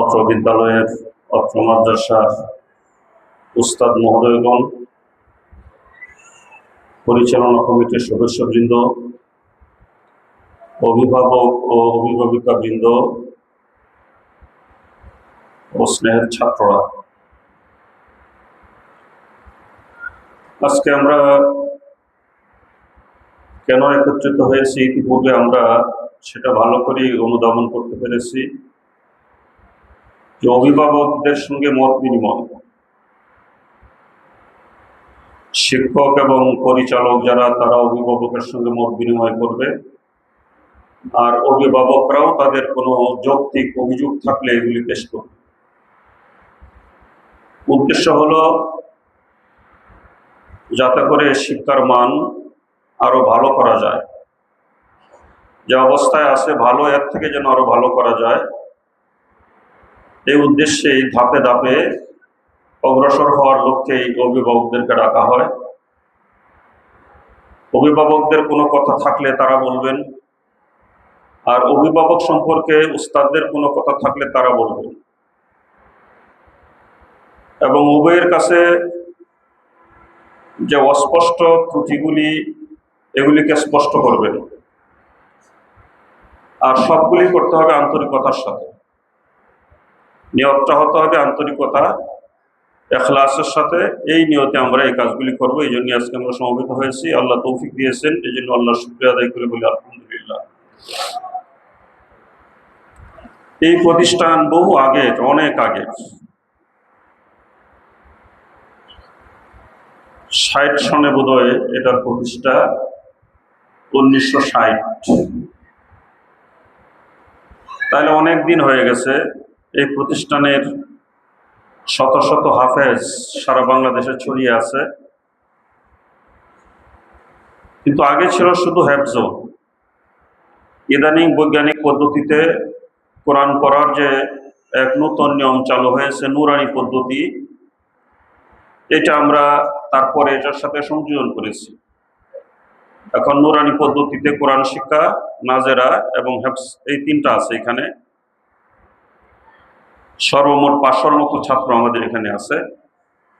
অত্র বিদ্যালয়ের অত্র মাদ্রাসার উস্তাদ মহোদয়গণ, পরিচালনা কমিটির সদস্যবৃন্দ, অভিভাবক ও অভিভাবিকাবৃন্দ ও স্নেহের ছাত্ররা, আজকে আমরা কেন একত্রিত হয়েছি ইতিপূর্বে আমরা সেটা ভালো করে অনুধাবন করতে পেরেছি যে অভিভাবকদের সঙ্গে মত বিনিময়, শিক্ষক এবং পরিচালক যারা তারা অভিভাবকের সঙ্গে মত বিনিময় করবে, আর অভিভাবকরাও তাদের কোনো যৌক্তিক অভিযোগ থাকলে এগুলি পেশ করবে। উদ্দেশ্য হলো যাতে করে শিক্ষার মান আরো ভালো করা যায়, যে অবস্থায় আছে ভালো, এর থেকে যেন আরো ভালো করা যায়, এই উদ্দেশ্যে ধাপে ধাপে অগ্রসর হওয়ার লক্ষ্যেই অভিভাবকদেরকে ডাকা হয়। অভিভাবকদের কোনো কথা থাকলে তারা বলবেন, আর অভিভাবক সম্পর্কে উস্তাদদের কোনো কথা থাকলে তারা বলবেন, এবং উভয়ের কাছে যে অস্পষ্ট ত্রুটিগুলি এগুলিকে স্পষ্ট করবেন, আর সবগুলি করতে হবে আন্তরিকতার সাথে। নিয়তটা হতে হবে আন্তরিকতা, ইখলাসের সাথে। এই নিয়তে আমরা এই কাজগুলি করবো। এই জন্য আজকে আমরা সমবেত হয়েছি। আল্লাহ তৌফিক দিয়েছেন, এই জন্য আল্লাহর শুকরিয়া আদায় করে বলি আলহামদুলিল্লাহ। এই প্রতিষ্ঠান বহু আগে, অনেক আগে, 60 সনে বোধহয় এটার প্রতিষ্ঠা, 1960। তাহলে অনেক দিন হয়ে গেছে। এই প্রতিষ্ঠানের শত শত হাফেজ সারা বাংলাদেশে ছড়িয়ে আছে, কিন্তু আগে ছিল শুধু হেফজ। ইদানিং বৈজ্ঞানিক পদ্ধতিতে কোরআন পড়ার যে এক নতুন নিয়ম চালু হয়েছে, নুরানি পদ্ধতি, এটা আমরা তারপরে এটার সাথে সংযোজন করেছি। এখন নুরানি পদ্ধতিতে কোরআন শিক্ষা, নাজেরা এবং হেফজ, এই তিনটা আছে এখানে। সর্বমোট 500-র মতো ছাত্র আমাদের এখানে আছে,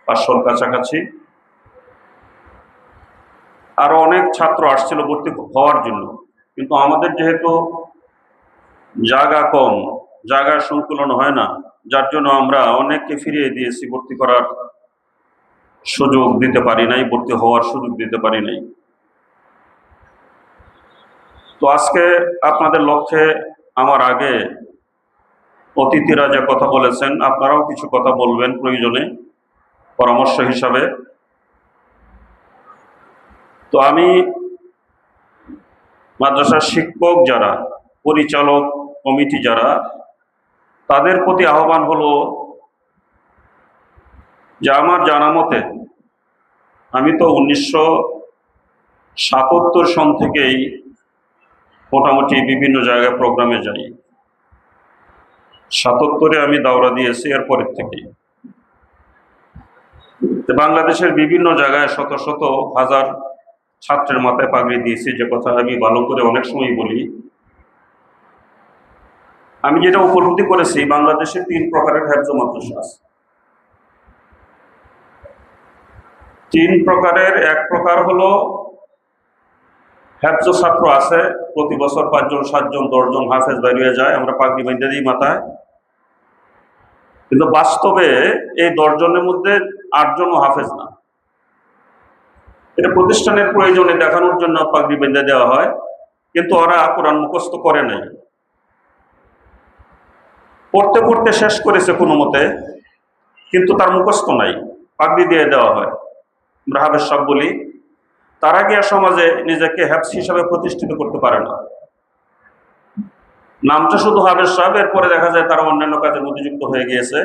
500-র কাছাকাছি। আরো অনেক ছাত্র আসছিল ভর্তি হওয়ার জন্য, কিন্তু আমাদের যেহেতু জায়গা কম, জায়গার সংকুলন হয় না, যার জন্য আমরা অনেককে ফিরিয়ে দিয়েছি, ভর্তি করার সুযোগ দিতে পারি নাই, ভর্তি হওয়ার সুযোগ দিতে পারি নাই। তো আজকে আপনাদের লক্ষ্যে আমার আগে অতিথিরা যে কথা বলেছেন, আপনারাও কিছু কথা বলবেন প্রয়োজনে, পরামর্শ হিসাবে। তো আমি মাদ্রাসার শিক্ষক যারা, পরিচালক কমিটি যারা, তাদের প্রতি আহ্বান হলো যে আমার জানা মতে, আমি তো 1977 সন থেকেই মোটামুটি বিভিন্ন জায়গায় প্রোগ্রামে যাই। 77-এ আমি দাওরা দিয়েছি, এরপরের থেকেই বাংলাদেশের বিভিন্ন জায়গায় শত শত হাজার ছাত্রের মাথায় পাগড়ি দিয়েছি। যে কথা আমি ভালো করে অনেক সময় বলি, আমি যেটা উপলব্ধি করেছি, বাংলাদেশে 3 প্রকারের হেফজ মাদ্রাসা আছে। 3 প্রকারের। এক প্রকার হলো হেফজ ছাত্র আছে, প্রতি বছর 5 জন 7 জন 10 জন হাফেজ বেরিয়ে যায়, আমরা পাগড়ি বেঁধে দিই মাথায়, কিন্তু বাস্তবে এই 10 জনের মধ্যে 8 জনও হাফেজ না। এটা প্রতিষ্ঠানের প্রয়োজনে দেখানোর জন্য পাগড়ি বেঁধে দেওয়া হয়, কিন্তু ওরা কোরআন মুখস্থ করে নাই, পড়তে পড়তে শেষ করেছে কোনো মতে, কিন্তু তার মুখস্থ নাই, পাগড়ি দিয়ে দেওয়া হয়, আমরা হাফেজ সাহেব বলি। তারা গিয়া সমাজে নিজেকে হেফজ হিসাবে প্রতিষ্ঠিত করতে পারে না। নামটা শুধু হাফেজ সাহেব, এরপরে দেখা যায় তারা অন্যান্য কাজে মধ্যযুক্ত হয়ে গিয়েছে,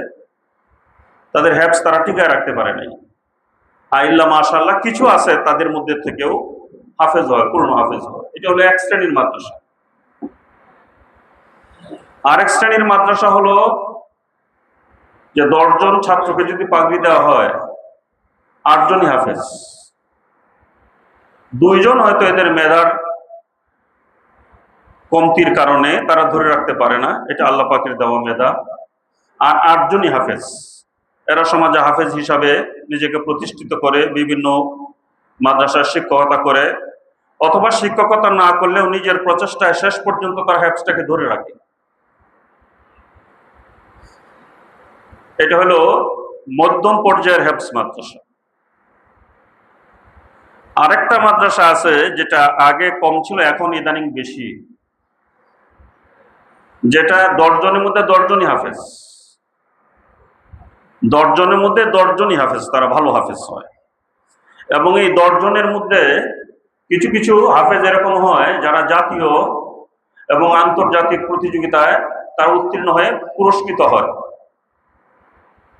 তাদের হেফজ তারা টিকায় রাখতে পারে নাই। আইল্লা মাশাআল্লাহ কিছু আছে তাদের মধ্যে থেকেও হাফেজ হয়, পূর্ণ হাফেজ হয়। এটা হলো এক শ্রেণীর মাদ্রাসা। আরেক শ্রেণীর মাদ্রাসা হলো যে 10 জন ছাত্রকে যদি পাগড়ি দেওয়া হয়, 8 জনই হাফেজ। 2 জন হয়তো এদের মেধার কমতির কারণে তারা ধরে রাখতে পারে না, এটা আল্লাহ পাকের দেওয়া মেধা। আর 8জনই হাফেজ। এরা সমাজে হাফেজ হিসাবে নিজেকে প্রতিষ্ঠিত করে, বিভিন্ন মাদ্রাসার শিক্ষকতা করে, অথবা শিক্ষকতা না করলেও নিজের প্রচেষ্টায় শেষ পর্যন্ত তার হ্যাফজটাকে ধরে রাখে। এটা হলো মধ্যম পর্যায়ের হ্যাফজ মাদ্রাসা। আরেকটা মাদ্রাসা আছে যেটা আগে কম ছিল, এখন ইদানিং বেশি, যেটা 10জনের মধ্যে 10জনই হাফেজ। 10জনের মধ্যে 10জনই হাফেজ, তারা ভালো হাফেজ হয়। এবং এই 10জনের মধ্যে কিছু কিছু হাফেজ এরকম হয় যারা জাতীয় এবং আন্তর্জাতিক প্রতিযোগিতায় তারা উত্তীর্ণ হয়ে পুরস্কৃত হয়।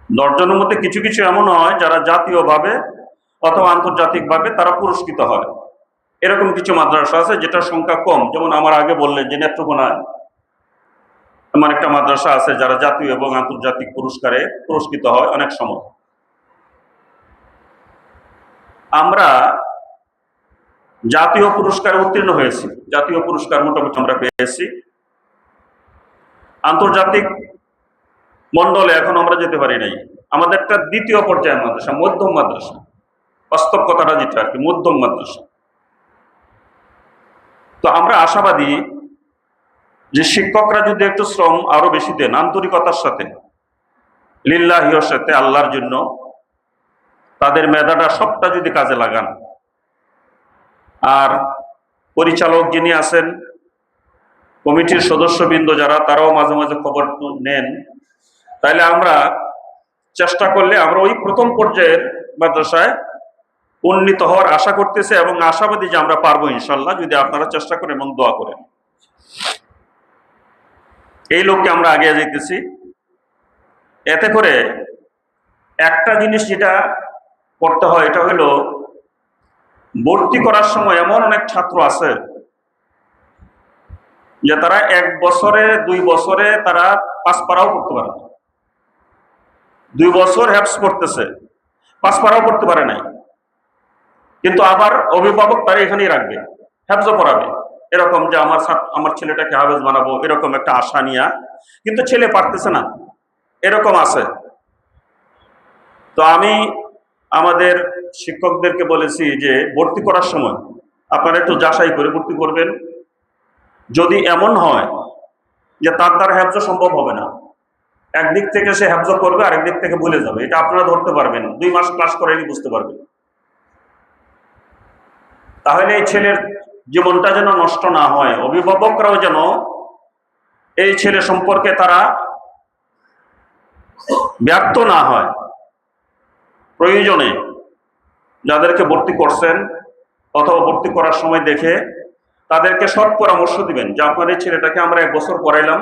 10জনের মধ্যে কিছু কিছু এমন হয় যারা জাতীয়ভাবে অথবা আন্তর্জাতিকভাবে তারা পুরস্কৃত হয়। এরকম কিছু মাদ্রাসা আছে যেটার সংখ্যা কম, যেমন আমার আগে বললেন যে নেত্রকোনায় এমন একটা মাদ্রাসা আছে যারা জাতীয় এবং আন্তর্জাতিক পুরস্কারে পুরস্কৃত হয় অনেক সময়। আমরা জাতীয় পুরস্কারে উত্তীর্ণ হয়েছি, জাতীয় পুরস্কার মোটামুটি আমরা পেয়েছি। আন্তর্জাতিক মন্ডলে এখন আমরা যেতে পারি নাই। আমাদের একটা দ্বিতীয় পর্যায়ের মাদ্রাসা, মধ্যম মাদ্রাসা, বাস্তব কথাটা যেটা আর কি, মধ্যম মাদ্রাসা। তো আমরা আশাবাদী যে শিক্ষকরা যদি একটু শ্রম আরো বেশি দেন, আন্তরিকতার সাথে, লিল্লাহির সাথে, আল্লাহর জন্য তাদের মেধাটা সবটা যদি কাজে লাগান, আর পরিচালক যিনি আছেন, কমিটির সদস্যবৃন্দ যারা, তারাও মাঝে মাঝে খবর নেন, তাইলে আমরা চেষ্টা করলে আমরা ওই প্রথম পর্যায়ের মাদ্রাসায় উন্নীত হওয়ার আশা করতেছি এবং আশাবাদী যে আমরা পারবো ইনশাল্লাহ, যদি আপনারা চেষ্টা করেন এবং দোয়া করেন। এই লোককে আমরা আগে যেতেছি। এতে করে একটা জিনিস যেটা করতে হয়, এটা হলো ভর্তি করার সময় এমন অনেক ছাত্র আছে যে তারা 1 বছরে 2 বছরে তারা 5 পারাও করতে পারে না। 2 বছর হ্যাফজ করতেছে, 5 পারাও করতে পারে নাই, কিন্তু আবার অভিভাবক তারা এখানেই রাখবে, হ্যাফজও পড়াবে, এরকম যে আমার ছেলেটাকে হাফেজ বানাবো, এরকম একটা আশা নিয়ে, কিন্তু ছেলে পারতেছে না, এরকম আছে। তো আমি আমাদের শিক্ষকদেরকে বলেছি যে ভর্তি করার সময় আপনারা একটু যাচাই করে ভর্তি করবেন। যদি এমন হয় যে তার দ্বারা হ্যাফজ সম্ভব হবে না, একদিক থেকে সে হ্যাফজ করবে আর একদিক থেকে ভুলে যাবে, এটা আপনারা ধরতে পারবেন, 2 মাস ক্লাস করেনি বুঝতে পারবেন। তাহলে এই ছেলের জীবনটা যেন নষ্ট না হয়, অভিভাবকরাও যেন এই ছেলে সম্পর্কে তারা ব্যর্থ না হয়। প্রয়োজনে যাদেরকে ভর্তি করছেন অথবা ভর্তি করার সময় দেখে তাদেরকে সৎ পরামর্শ দিবেন যে আপনার এই ছেলেটাকে আমরা 1 বছর পড়াইলাম,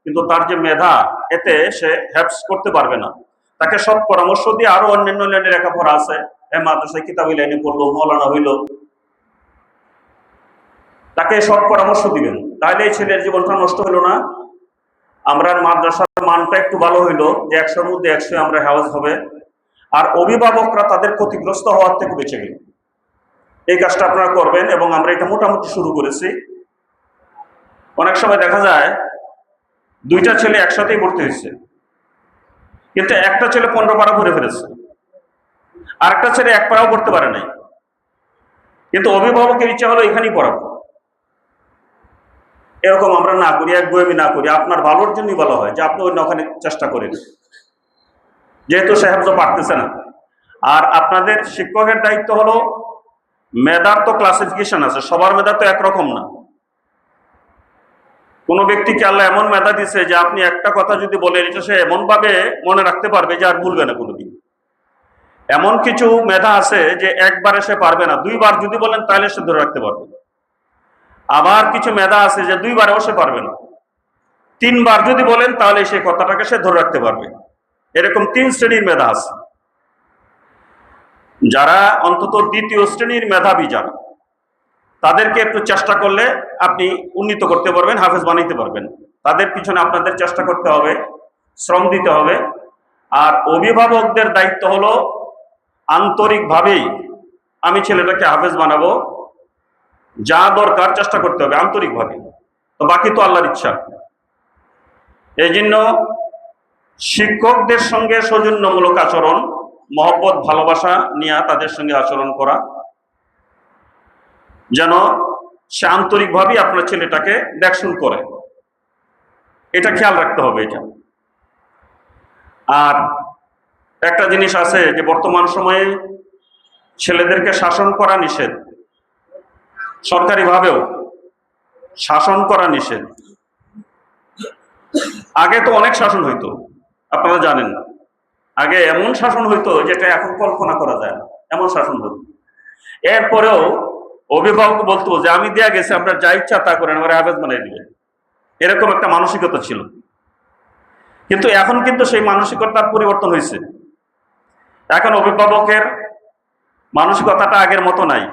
কিন্তু তার যে মেধা, এতে সে হ্যাফজ করতে পারবে না। তাকে সৎ পরামর্শ দিয়ে আরো অন্যান্য লাইনে লেখাপড়া আছে, মাদ্রাসায় কিতাবি লাইনে পড়লো, মৌলানা হইল, তাকে সৎ পরামর্শ দিবেন। তাহলে এই ছেলের জীবনটা নষ্ট হইল না, আমরা মাদ্রাসার মানটা একটু ভালো হইলো, যে 100-র মধ্যে 100 আমরা হাফেজ হবে, আর অভিভাবকরা তাদের ক্ষতিগ্রস্ত হওয়ার থেকে বেঁচে গেল। এই কাজটা আপনারা করবেন এবং আমরা এটা মোটামুটি শুরু করেছি। অনেক সময় দেখা যায় 2টা ছেলে একসাথেই ভর্তি হয়েছে, কিন্তু একটা ছেলে 15 পারা করে ফেলেছে, আরেকটা ছেলে 1 পারাও করতে পারে নাই, কিন্তু অভিভাবকের ইচ্ছা হলো এখানেই পড়াবো। এরকম আমরা না করি, একগুঁয়েমি না করি, আপনার ভালোর জন্যই বলা হয় যে আপনি অন্য ওখানে চেষ্টা করেন, যেহেতু সে হ্যাফজ পারতেছে না। আর আপনাদের শিক্ষকের দায়িত্ব হলো, মেধার তো ক্লাসিফিকেশন আছে, সবার মেধা তো একরকম না। কোন ব্যক্তিকে আল্লাহ এমন মেধা দিছে যে আপনি একটা কথা যদি বলেন, এটা সে এমন ভাবে মনে রাখতে পারবে যে আর ভুলবে না কোনোদিন। এমন কিছু মেধা আছে যে একবারে সে পারবে না, 2 বার যদি বলেন তাহলে সে ধরে রাখতে পারবে। আবার কিছু মেধা আছে যে 2 বারেও সে পারবে না, 3 বার যদি বলেন তাহলে সেই কথাটাকে সে ধরে রাখতে পারবে। এরকম 3 শ্রেণীর মেধা আছে। যারা অন্তত 2য় শ্রেণীর মেধাবী, যারা, তাদেরকে একটু চেষ্টা করলে আপনি উন্নীত করতে পারবেন, হাফেজ বানাইতে পারবেন। তাদের পিছনে আপনাদের চেষ্টা করতে হবে, শ্রম দিতে হবে। আর অভিভাবকদের দায়িত্ব হলো আন্তরিকভাবেই আমি ছেলেটাকে হাফেজ বানাবো, যা দরকার চেষ্টা করতে হবে আন্তরিকভাবে, তো বাকি তো আল্লাহর ইচ্ছা। এই জন্য শিক্ষকদের সঙ্গে সৌজন্যমূলক আচরণ, মহব্বত ভালোবাসা নিয়ে তাদের সঙ্গে আচরণ করা, যেন সে আন্তরিকভাবে আপনার ছেলেটাকে দেখশুন করে, এটা খেয়াল রাখতে হবে। এটা আর একটা জিনিস আছে যে বর্তমান সময়ে ছেলেদেরকে শাসন করা নিষেধ, সরকারিভাবেও শাসন করা নিষেধ। আগে তো অনেক শাসন হইতো, আপনারা জানেন। আগে এমন শাসন হইতো যেটা এখন কল্পনা করা যায় না, এমন শাসন হতো। এরপরেও অভিভাবক বলতো যে আমি দেয়া গেছি, আপনার যা ইচ্ছা তা করেন, আমার হাফেজ বানিয়ে দিবেন, এরকম একটা মানসিকতা ছিল। কিন্তু এখন কিন্তু সেই মানসিকতার পরিবর্তন হয়েছে। এখন অভিভাবকের মানসিকতাটা আগের মতো নাই।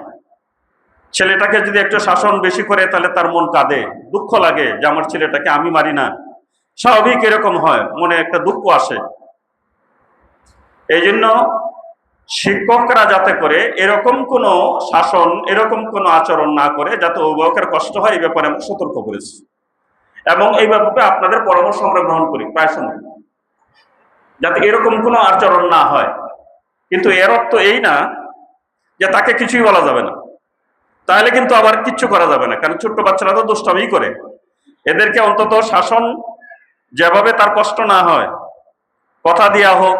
ছেলেটাকে যদি একটু শাসন বেশি করে তাহলে তার মন কাঁদে, দুঃখ লাগে যে আমার ছেলেটাকে আমি মারি না। স্বাভাবিক এরকম হয়, মনে একটা দুঃখ আসে। এই জন্য শিক্ষকরা যাতে করে এরকম কোনো শাসন, এরকম কোনো আচরণ না করে যাতে অভিভাবকের কষ্ট হয়, এই ব্যাপারে আমরা সতর্ক করেছি এবং এই ব্যাপারে আপনাদের পরামর্শ আমরা গ্রহণ করি প্রায় সময়, যাতে এরকম কোনো আচরণ না হয়। কিন্তু এর অর্থ এই না যে তাকে কিছুই বলা যাবে না, তাহলে কিন্তু আবার কিচ্ছু করা যাবে না। কারণ ছোট্ট বাচ্চারা তো দুষ্টামি করে, এদেরকে অন্তত শাসন যেভাবে তার কষ্ট না হয়, কথা দেয়া হোক,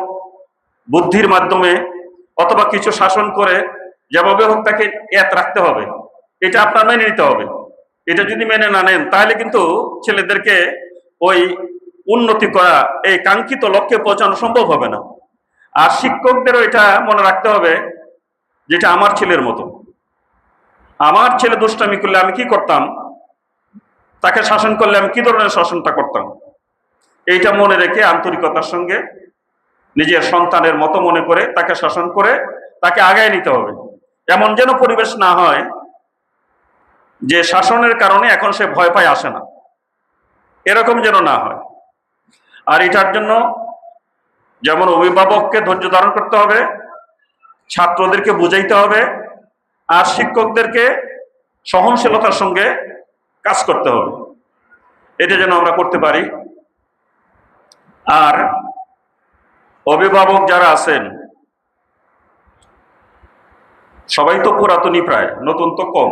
বুদ্ধির মাধ্যমে অথবা কিছু শাসন করে যেভাবে হোক তাকে এত রাখতে হবে, এটা আপনার মেনে নিতে হবে। এটা যদি মেনে না নেন তাহলে কিন্তু ছেলেদেরকে ওই উন্নতি করা, এই কাঙ্ক্ষিত লক্ষ্যে পৌঁছানো সম্ভব হবে না। আর শিক্ষকদেরও এটা মনে রাখতে হবে যেটা আমার ছেলের মতো। আমার ছেলে দুষ্টামি করলে আমি কি করতাম, তাকে শাসন করলে আমি কি ধরনের শাসনটা করতাম, এইটা মনে রেখে আন্তরিকতার সঙ্গে নিজের সন্তানের মতো মনে করে তাকে শাসন করে তাকে আগায় নিতে হবে। এমন যেন পরিবেশ না হয় যে শাসনের কারণে এখন সে ভয় পায়, আসে না, এরকম যেন না হয়। আর এটার জন্য যেমন অভিভাবককে ধৈর্য ধারণ করতে হবে, ছাত্রদেরকে বুঝাইতে হবে, আর শিক্ষকদেরকে সহনশীলতার সঙ্গে কাজ করতে হবে। এটা যেন আমরা করতে পারি। আর অভিভাবক যারা আছেন সবাই তো পুরাতনই, প্রায় নতুন তো কম।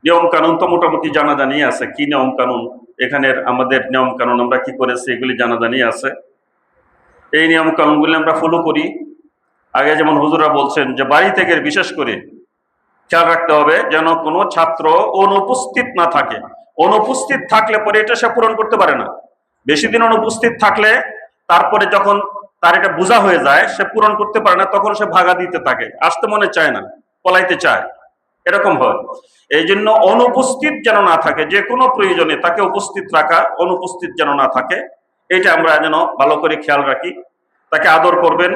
নিয়ম কানুন তো মোটামুটি জানাজানি আছে, কি নিয়ম কানুন, এখানের আমাদের নিয়ম কানুন আমরা কি করেছি এগুলি জানাজানি আছে। এই নিয়ম কানুনগুলি আমরা ফলো করি। আগে যেমন হুজুরা বলছেন যে বাড়ি থেকে বিশেষ করে খেয়াল রাখতে হবে যেন কোনো ছাত্র অনুপস্থিত না থাকে। অনুপস্থিত থাকলে পরে এটা সে পূরণ করতে পারে না। বেশি দিন অনুপস্থিত থাকলে তারপরে যখন তার এটা বোঝা হয়ে যায়, সে পূরণ করতে পারে না, তখন সে ভাগা দিতে থাকে, আসতে মনে চায় না, পলাইতে চায়, এরকম হয়। এই জন্য অনুপস্থিত যেন না থাকে, যে কোনো প্রয়োজনে তাকে উপস্থিত রাখা, অনুপস্থিত যেন না থাকে, এটা আমরা যেন ভালো করে খেয়াল রাখি। তাকে আদর করবেন,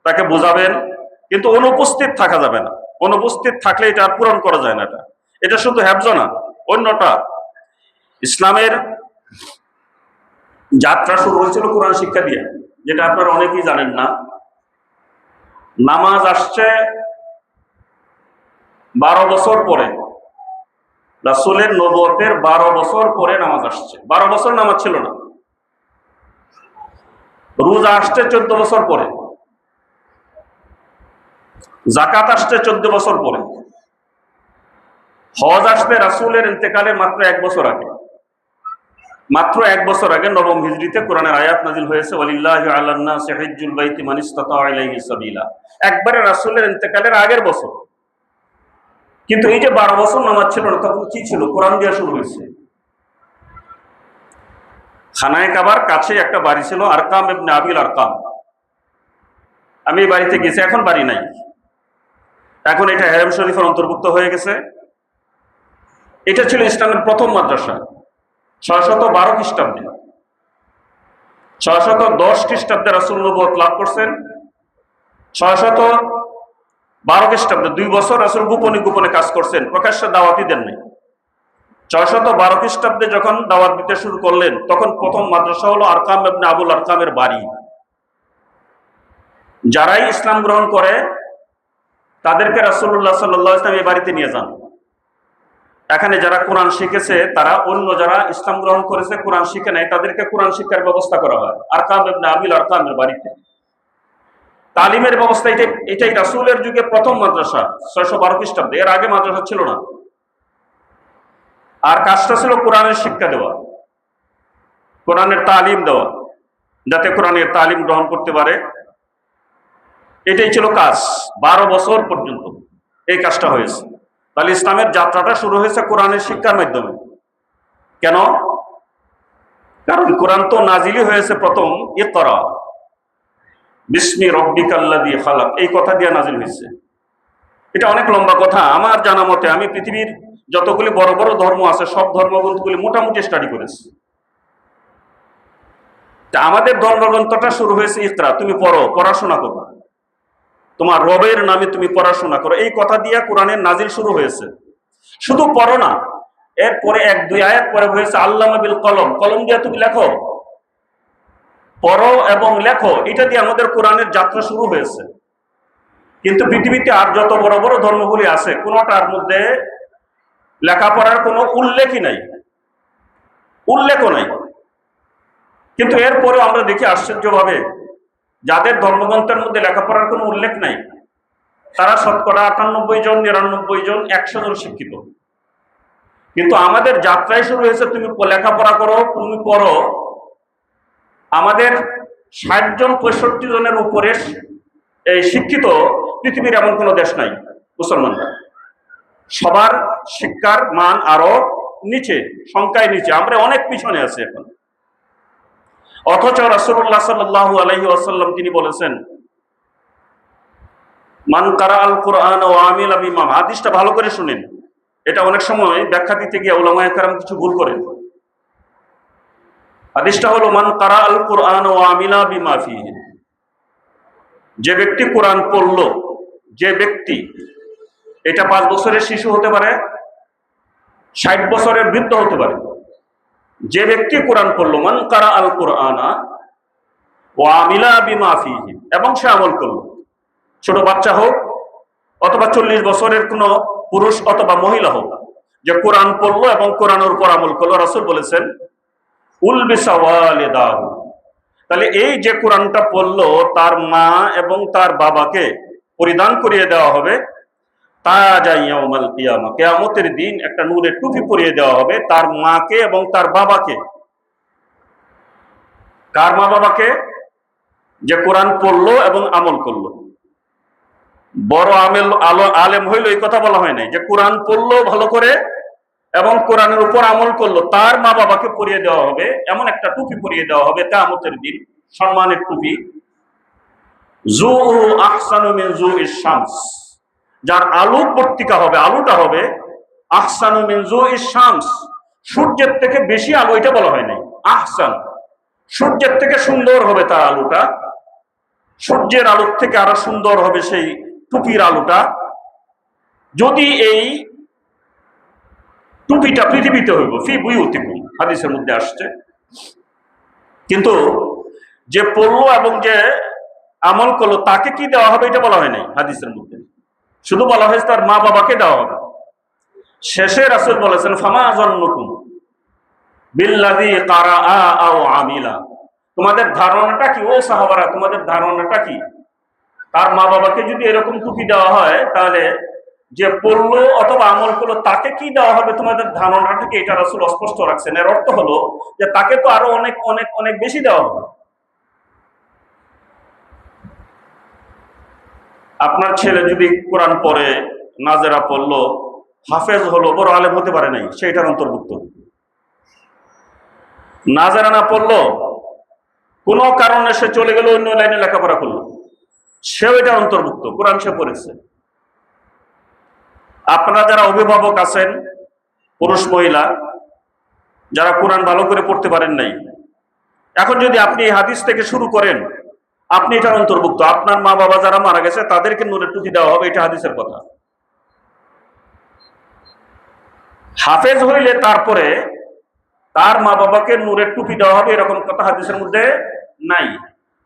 তাকে বোঝাবেন, কিন্তু অনুপস্থিত থাকা যাবে না। অনুপস্থিত থাকলে এটা আর পূরণ করা যায় না। এটা শুধু হেফজ না, অন্যটা ইসলামের যাত্রা শুরু হয়েছিল কোরআন শিক্ষা দিয়ে, যেটা আপনারা অনেকেই জানেন না। নামাজ আসছে 12 বছর পরে, রাসূলের নবুয়তের 12 বছর পরে নামাজ আসছে। 12 বছর নামাজ ছিল না। রোজা আসছে 14 বছর পরে, যাকাত আসছে 14 বছর পরে, হজ আসবে রাসূলের ইন্তেকালের মাত্র 1 বছর আগে। মাত্র 1 বছর আগে নবম হিজরিতে কোরআনের আয়াত নাজিল হয়েছে, ওয়ালিল্লাহি আলান নাসি হিজ্জুল বাইতি মান ইসতাতা ইলাইহি সাবিলা, একবারে রাসূলের ইন্তেকালের আগের বছর। কিন্তু এই যে 12 বছর নামাজ ছিল না, তখন কি ছিল? কোরআন দিয়ে শুরু হয়েছে। খানায়ে কাবার কাছে একটা বাড়ি ছিল, আরকাম ইবনে আবিল আরকাম। আমি এই বাড়িতে গেছি, এখন বাড়ি নাই, এখন এটা হেরেম শরীফের অন্তর্ভুক্ত হয়ে গেছে। এটা ছিল ইসলামের প্রথম মাদ্রাসা 612 খ্রিস্টাব্দে। 610 খ্রিস্টাব্দে রাসূল নবুয়ত লাভ করছেন। 612 খ্রিস্টাব্দে 2 বছর রাসূল গোপনে গোপনে কাজ করছেন, প্রকাশ্যে দাওয়াতই দেন নাই। 612 খ্রিস্টাব্দে যখন দাওয়াত দিতে শুরু করলেন, তখন প্রথম মাদ্রাসা হলো আরকাম ইবনে আবুল আরকামের বাড়ি। যারাই ইসলাম গ্রহণ করে তাদেরকে রাসূলুল্লাহ সাল্লাল্লাহু আলাইহি ওয়াসাল্লাম এই বাড়িতে নিয়ে যান। এখানে যারা কোরআন শিখেছে তারা অন্য যারা ইসলাম গ্রহণ করেছে কোরআন শিখে নেয় তাদেরকে কোরআন শিক্ষার ব্যবস্থা করা হয় আরকাম ইবনে আবিল আরকামের বাড়িতে। তালিমের ব্যবস্থা এটাই রাসূলের যুগে প্রথম মাদ্রাসা 612 খ্রিস্টাব্দে, এর আগে মাদ্রাসা ছিল না। আর কাজটা ছিল কোরআনের শিক্ষা দেওয়া, কোরআনের তালিম দেওয়া, যাতে কোরআনের তালিম গ্রহণ করতে পারে। এটাই ছিল কাজ। 12 বছর পর্যন্ত এই কাজটা হয়েছে। তাহলে ইসলামের যাত্রাটা শুরু হয়েছে কোরআনের শিক্ষার মাধ্যমে। কেন? কারণ কোরআন তো নাজিলই হয়েছে প্রথম ইকরা বিস্মি রব্বিকাল্লাযী খালাক, এই কথা দিয়ে নাজিল হয়েছে। এটা অনেক লম্বা কথা। আমার জানা মতে আমি পৃথিবীর যতগুলি বড় বড় ধর্ম আছে সব ধর্মগ্রন্থগুলি মোটামুটি স্টাডি করেছি। আমাদের ধর্মগ্রন্থটা শুরু হয়েছে ইকরা, তুমি পড়ো, পড়াশোনা করো, তোমার রবের নামে তুমি পড়াশোনা করো, এই কথা দিয়ে কোরআনের নাজিল শুরু হয়েছে। শুধু পড়ো না, এরপরে 1-2 আয়াত পরে হয়েছে আল্লামা বিল কলম, কলম দিয়ে তুমি লেখো, পড়ো এবং লেখো, এটা দিয়ে আমাদের কোরআনের যাত্রা শুরু হয়েছে। কিন্তু পৃথিবীতে আর যত বড় বড় ধর্মগুলি আছে কোনোটার মধ্যে লেখাপড়ার কোনো উল্লেখই নাই, উল্লেখও নাই। কিন্তু এরপরেও আমরা দেখি আশ্চর্যভাবে যাদের ধর্মগ্রন্থের মধ্যে লেখাপড়ার কোনো উল্লেখ নাই তারা শতকরা 98 জন, 99 জন, 100 জন শিক্ষিত। কিন্তু আমাদের যাত্রায় শুরু হয়েছে তুমি লেখাপড়া করো, তুমি পড়ো। আমাদের 60 জন 65 জনের উপরে এই শিক্ষিত পৃথিবীর এমন কোনো দেশ নাই মুসলমানরা। সবার শিক্ষার মান আরো নিচে, সংখ্যায় নিচে, আমরা অনেক পিছনে আছি এখন। অথচ রাসূলুল্লাহ সাল্লাল্লাহু আলাইহি ওয়াসাল্লাম তিনি বলেছেন মান কারাআল কুরআন ওয়া আমিলা বিমা, হাদিসটা ভালো করে শুনেন, এটা অনেক সময় ব্যাখ্যা দিতে গিয়ে উলামায়ে কেরাম কিছু ভুল করেন। হাদিসটা হলো মান কারাআল কুরআন ওয়া আমিলা বিমা ফিহি, যে ব্যক্তি কোরআন পড়লো, যে ব্যক্তি, এটা 5 বছরের শিশু হতে পারে, 60 বছরের বৃদ্ধ হতে পারে, যে ব্যক্তি কোরআন পড়লো, মান কারাআল কুরআনা ওয়া আমিলা বিমা ফিহি, এবং সে আমল করলো, ছোট বাচ্চা হোক অথবা 40 বছরের কোনো পুরুষ অথবা মহিলা হোক, যে কোরআন পড়লো এবং কোরআনের উপর আমল করলো, রাসূল বলেছেন উলবিসা ওয়ালিদাহু, তাহলে এই যে কোরআনটা পড়লো তার মা এবং তার বাবাকে পরিধান করিয়ে দেওয়া হবে তাজা ইয়াউমাল কিয়ামা, কিয়ামতের দিন একটা নূরের টুপি পরিয়ে দেওয়া হবে তার মাকে এবং তার বাবাকে। কার মা বাবাকে? যে কোরআন পড়লো এবং আমল করলো। বড় আলেম হইল এই কথা বলা হয় নাই, যে কোরআন পড়লো ভালো করে এবং কোরআনের উপর আমল করলো তার মা বাবাকে পরিয়ে দেওয়া হবে এমন একটা টুপি পরিয়ে দেওয়া হবে কিয়ামতের দিন, সম্মানের টুপি। জু আহসানু মিন জুইশ শামস, যার আলো পত্রিকা হবে, আলোটা হবে আহসানু মিন জুইশ শামস, সূর্যের থেকে বেশি আলো, এটা বলা হয় নাই, আহসান, সূর্যের থেকে সুন্দর হবে তার আলোটা, সূর্যের আলোর থেকে আরো সুন্দর হবে সেই টুপির আলোটা। যদি এই টুপিটা পৃথিবীতে হইব, ফি বুয়ুতিকুম, হাদিসের মধ্যে আসছে। কিন্তু যে পড়লো এবং যে আমল করলো তাকে কি দেওয়া হবে এটা বলা হয় নাই হাদিসের মধ্যে, শুধু বলা হয়েছে তার মা বাবাকে দেওয়া হবে। শেষে রাসূল বলেছেন ফামা যান্নুকুম বিল্লাযী কারাআ আও আমিলা, তোমাদের ধারণাটা কি ও সাহাবারা, তোমাদের ধারণাটা কি? তার মা বাবাকে যদি এরকম টুপি দেওয়া হয় তাহলে যে পড়লো অথবা আমল করলো তাকে কি দেওয়া হবে, তোমাদের ধারণাটা কি? এটা রাসূল স্পষ্ট রাখছেন। এর অর্থ হলো যে তাকে তো আরো অনেক অনেক অনেক বেশি দেওয়া হবে। আপনার ছেলে যদি কোরআন পড়ে, নাজেরা পড়লো, হাফেজ হলো, বড় আলেম হতে পারে নাই, সেইটার অন্তর্ভুক্ত। নাজেরা না পড়লো, কোনো কারণে সে চলে গেল অন্য লাইনে লেখাপড়া করলো, সেও এটা অন্তর্ভুক্ত, কোরআন সে পড়েছে। আপনারা যারা অভিভাবক আছেন, পুরুষ মহিলা, যারা কোরআন ভালো করে পড়তে পারেন নাই, এখন যদি আপনি এই হাদিস থেকে শুরু করেন, আপনি এটার অন্তর্ভুক্ত। আপনার মা বাবা যারা মারা গেছে তাদেরকে নূরের টুপি দেওয়া হবে, এটা হাদিসের কথা। হাফেজ হইলে তারপরে তার মা বাবাকে নূরের টুপি দেওয়া হবে, এরকম কথা হাদিসের মধ্যে নাই।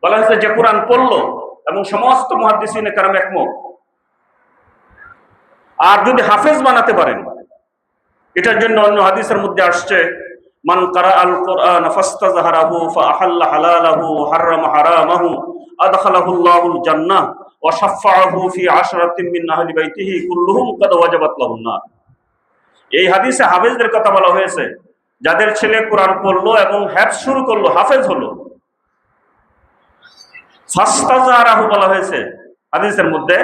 বলা হয়েছে যে কোরআন পড়লো, এবং সমস্ত মুহাদ্দিসিনে কেরাম একমত। আর যদি হাফেজ বানাতে পারেন, এটার জন্য অন্য হাদিসের মধ্যে আসছে, মান কারা আল কোরআন ফাস্তাযহারাহু ফাআহাল্লা হালালাহু ওয়া হাররামা হারামাহু আদখালাহুল্লাহুল জান্নাহ ওয়া শাফাআহু ফি আশরাতিন মিন আহলি বাইতিহি কুল্লুহুম কাদ ওয়াজাবাত লাহুন নার। এই হাদিসে হাফেজদের কথা বলা হয়েছে, যাদের ছেলে কোরআন পড়লো এবং হেফজ শুরু করলো, হাফেজ হলো। ফাস্তাযহারাহু বলা হয়েছে হাদিসের মধ্যে,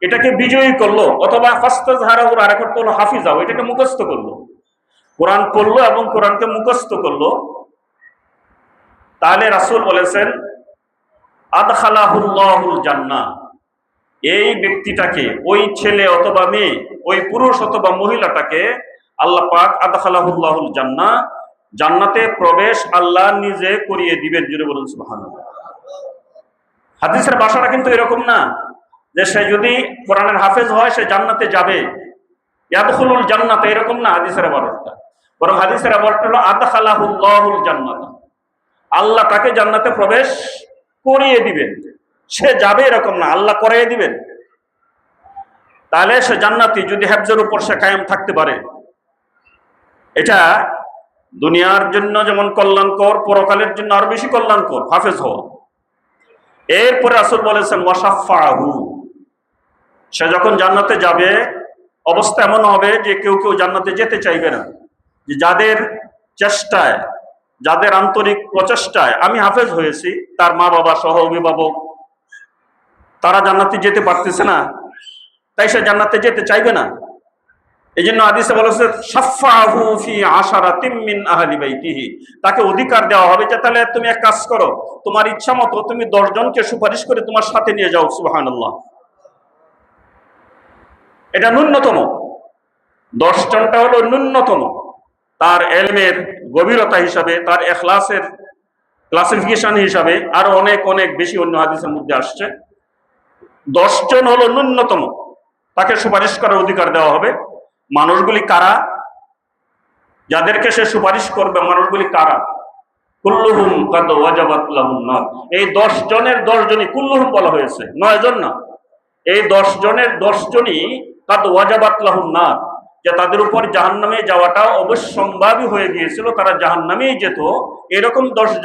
এটাকে বিজয়ী করলো, অথবা ফাস্তাযহারাহুর আরেক অর্থ হলো হাফিজাও, এটাকে মুখস্থ করলো। কোরআন পড়লো এবং কোরআনকে মুখস্থ করলো, তাহলে রাসূল বলেছেন আদখালাহুল্লাহুল জান্নাহ, এই ব্যক্তিটাকে, ওই ছেলে অথবা মেয়ে, ওই পুরুষ অথবা মহিলাটাকে আল্লাহ পাক আদখালাহুল্লাহুল জান্নাহ, জান্নাতে প্রবেশ আল্লাহ নিজে করিয়ে দিবেন। জুড়ে বলুন সুবহানাল্লাহ। হাদিসের ভাষাটা কিন্তু এরকম না যে সে যদি কোরআনের হাফেজ হয় সে জান্নাতে যাবে, ইয়াদখুলুল জান্নাত, এরকম না হাদিসের ইবারতটা। বরং হাদিসের ইবারতটা হলো আদখালাহুল্লাহুল জান্নাত, আল্লাহ তাকে জান্নাতে প্রবেশ করিয়ে দিবেন। সে যাবে এরকম না, আল্লাহ করিয়ে দিবেন। তাহলে সে জান্নাতি যদি হেফজের উপর সে কায়েম থাকতে পারে। এটা দুনিয়ার জন্য যেমন কল্যাণকর, পরকালের জন্য আরো বেশি কল্যাণকর হাফেজ হওয়া। এরপরে রাসূল বলেছেন ওয়াশাফাহু, সে যখন জান্নাতে যাবে অবস্থা এমন হবে যে কেউ কেউ জান্নাতে যেতে চাইবে না। যে যাদের চেষ্টায়, যাদের আন্তরিক প্রচেষ্টায় আমি হাফেজ হয়েছি, তার মা বাবা সহ অভিভাবক তারা জান্নাতে যেতে পারতেছে না, তাই সে জান্নাতে যেতে চাইবে না। এই জন্য হাদিসে বলা হয়েছে শাফাহু ফি আশারাতিম মিন আহলি বাইতিহি, তাকে অধিকার দেওয়া হবে যে তাহলে তুমি এক কাজ করো, তোমার ইচ্ছা মতো তুমি 10 জনকে সুপারিশ করে তোমার সাথে নিয়ে যাও। সুবহানাল্লাহ। এটা ন্যূনতম, 10 জনটা হলো ন্যূনতম। তার এলমের গভীরতা হিসাবে, তার ইখলাসের ক্লাসিফিকেশন হিসাবে আরো অনেক অনেক বেশি অন্য হাদিসের মধ্যে আসছে। 10 জন হলো ন্যূনতম, তাকে সুপারিশ করার অধিকার দেওয়া হবে। মানুষগুলি কারা, যাদেরকে সে সুপারিশ করবে, মানুষগুলি কারা? কুল্লুহুম কাদ ওয়াজাবাত লাহুন নার। এই 10 জনের 10 জনই, কুল্লুহুম বলা হয়েছে, 9 জন না। এই 10 জনের 10 জনই কাদ ওয়াজাবাত লাহুন নার, যে তাদের উপর জাহান্নামে যাওয়াটা অবশ্যম্ভাবী হয়ে গিয়েছিল, তারা জাহান্নামেই যেত, এরকম 10 জন